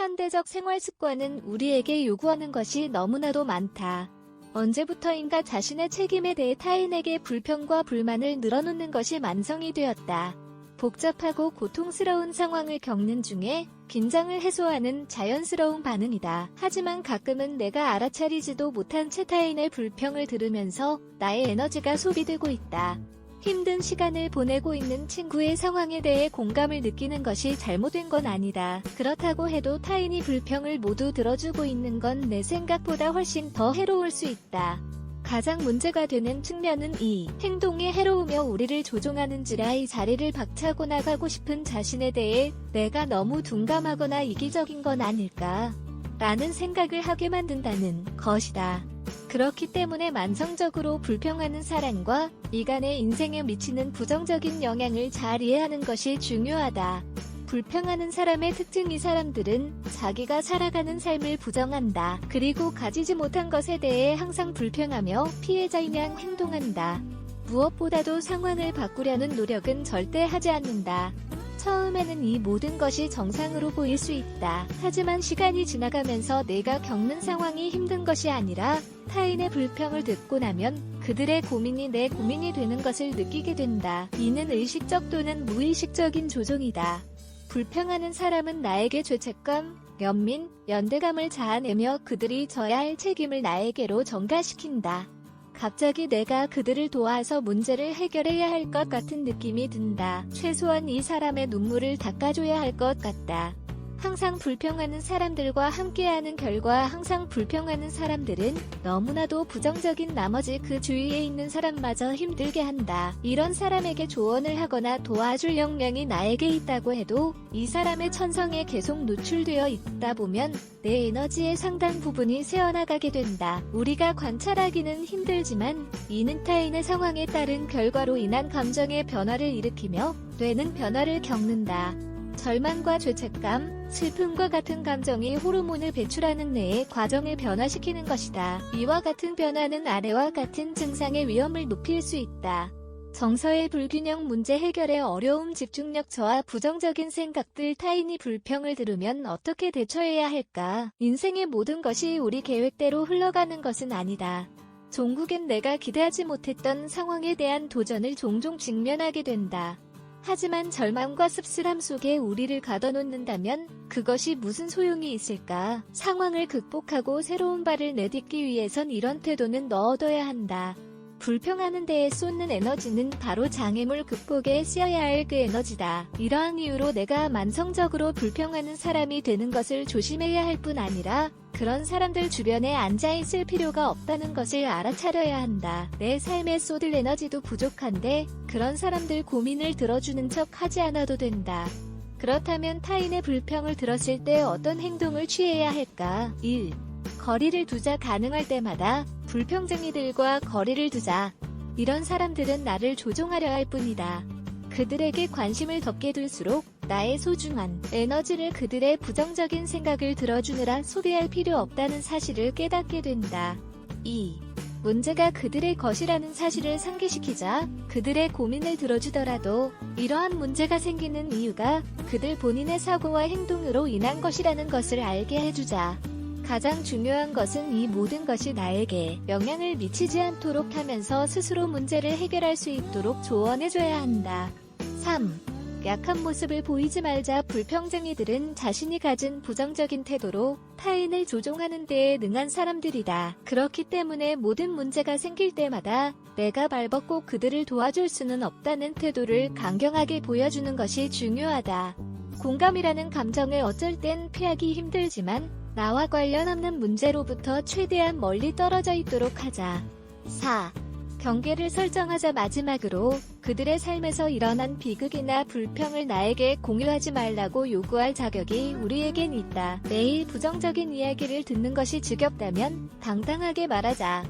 현대적 생활 습관은 우리에게 요구하는 것이 너무나도 많다. 언제부터인가 자신의 책임에 대해 타인에게 불평과 불만을 늘어놓는 것이 만성이 되었다. 복잡하고 고통스러운 상황을 겪는 중에 긴장을 해소하는 자연스러운 반응이다. 하지만 가끔은 내가 알아차리지도 못한 채 타인의 불평을 들으면서 나의 에너지가 소비되고 있다. 힘든 시간을 보내고 있는 친구의 상황에 대해 공감을 느끼는 것이 잘못된 건 아니다. 그렇다고 해도 타인이 불평을 모두 들어주고 있는 건 내 생각보다 훨씬 더 해로울 수 있다. 가장 문제가 되는 측면은 이 행동이 해로우며 우리를 조종하는지라 이 자리를 박차고 나가고 싶은 자신에 대해 내가 너무 둔감하거나 이기적인 건 아닐까 라는 생각을 하게 만든다는 것이다. 그렇기 때문에 만성적으로 불평하는 사람과 이간의 인생에 미치는 부정적인 영향을 잘 이해하는 것이 중요하다. 불평하는 사람의 특징: 이 사람들은 자기가 살아가는 삶을 부정한다. 그리고 가지지 못한 것에 대해 항상 불평하며 피해자인 양 행동한다. 무엇보다도 상황을 바꾸려는 노력은 절대 하지 않는다. 처음에는 이 모든 것이 정상으로 보일 수 있다. 하지만 시간이 지나가면서 내가 겪는 상황이 힘든 것이 아니라 타인의 불평을 듣고 나면 그들의 고민이 내 고민이 되는 것을 느끼게 된다. 이는 의식적 또는 무의식적인 조종이다. 불평하는 사람은 나에게 죄책감, 연민, 연대감을 자아내며 그들이 져야 할 책임을 나에게로 전가시킨다. 갑자기 내가 그들을 도와서 문제를 해결해야 할 것 같은 느낌이 든다. 최소한 이 사람의 눈물을 닦아줘야 할 것 같다. 항상 불평하는 사람들과 함께하는 결과 항상 불평하는 사람들은 너무나도 부정적인 나머지 그 주위에 있는 사람마저 힘들게 한다. 이런 사람에게 조언을 하거나 도와줄 역량이 나에게 있다고 해도 이 사람의 천성에 계속 노출되어 있다 보면 내 에너지의 상당 부분이 새어나가게 된다. 우리가 관찰하기는 힘들지만 이는 타인의 상황에 따른 결과로 인한 감정의 변화를 일으키며 뇌는 변화를 겪는다. 절망과 죄책감, 슬픔과 같은 감정이 호르몬을 배출하는 뇌의 과정을 변화시키는 것이다. 이와 같은 변화는 아래와 같은 증상의 위험을 높일 수 있다. 정서의 불균형, 문제 해결의 어려움, 집중력 저하, 부정적인 생각들. 타인이 불평을 들으면 어떻게 대처해야 할까? 인생의 모든 것이 우리 계획대로 흘러가는 것은 아니다. 종국엔 내가 기대하지 못했던 상황에 대한 도전을 종종 직면하게 된다. 하지만 절망과 씁쓸함 속에 우리를 가둬놓는다면 그것이 무슨 소용이 있을까? 상황을 극복하고 새로운 발을 내딛기 위해선 이런 태도는 넣어둬야 한다. 불평하는 데에 쏟는 에너지는 바로 장애물 극복에 쓰여야 할 그 에너지다. 이러한 이유로 내가 만성적으로 불평하는 사람이 되는 것을 조심해야 할 뿐 아니라 그런 사람들 주변에 앉아있을 필요가 없다는 것을 알아차려야 한다. 내 삶에 쏟을 에너지도 부족한데 그런 사람들 고민을 들어주는 척 하지 않아도 된다. 그렇다면 타인의 불평을 들었을 때 어떤 행동을 취해야 할까? 1. 거리를 두자. 가능할 때마다 불평쟁이들과 거리를 두자. 이런 사람들은 나를 조종하려 할 뿐이다. 그들에게 관심을 덮게 둘수록 나의 소중한 에너지를 그들의 부정적인 생각을 들어주느라 소비할 필요 없다는 사실을 깨닫게 된다. 2. 문제가 그들의 것이라는 사실을 상기시키자. 그들의 고민을 들어주더라도 이러한 문제가 생기는 이유가 그들 본인의 사고와 행동으로 인한 것이라는 것을 알게 해주자. 가장 중요한 것은 이 모든 것이 나에게 영향을 미치지 않도록 하면서 스스로 문제를 해결할 수 있도록 조언해줘야 한다. 3. 약한 모습을 보이지 말자. 불평쟁이들은 자신이 가진 부정적인 태도로 타인을 조종하는 데에 능한 사람들이다. 그렇기 때문에 모든 문제가 생길 때마다 내가 발벗고 그들을 도와줄 수는 없다는 태도를 강경하게 보여주는 것이 중요하다. 공감이라는 감정을 어쩔 땐 피하기 힘들지만 나와 관련 없는 문제로부터 최대한 멀리 떨어져 있도록 하자. 4. 경계를 설정하자. 마지막으로 그들의 삶에서 일어난 비극이나 불평을 나에게 공유하지 말라고 요구할 자격이 우리에겐 있다. 매일 부정적인 이야기를 듣는 것이 지겹다면 당당하게 말하자.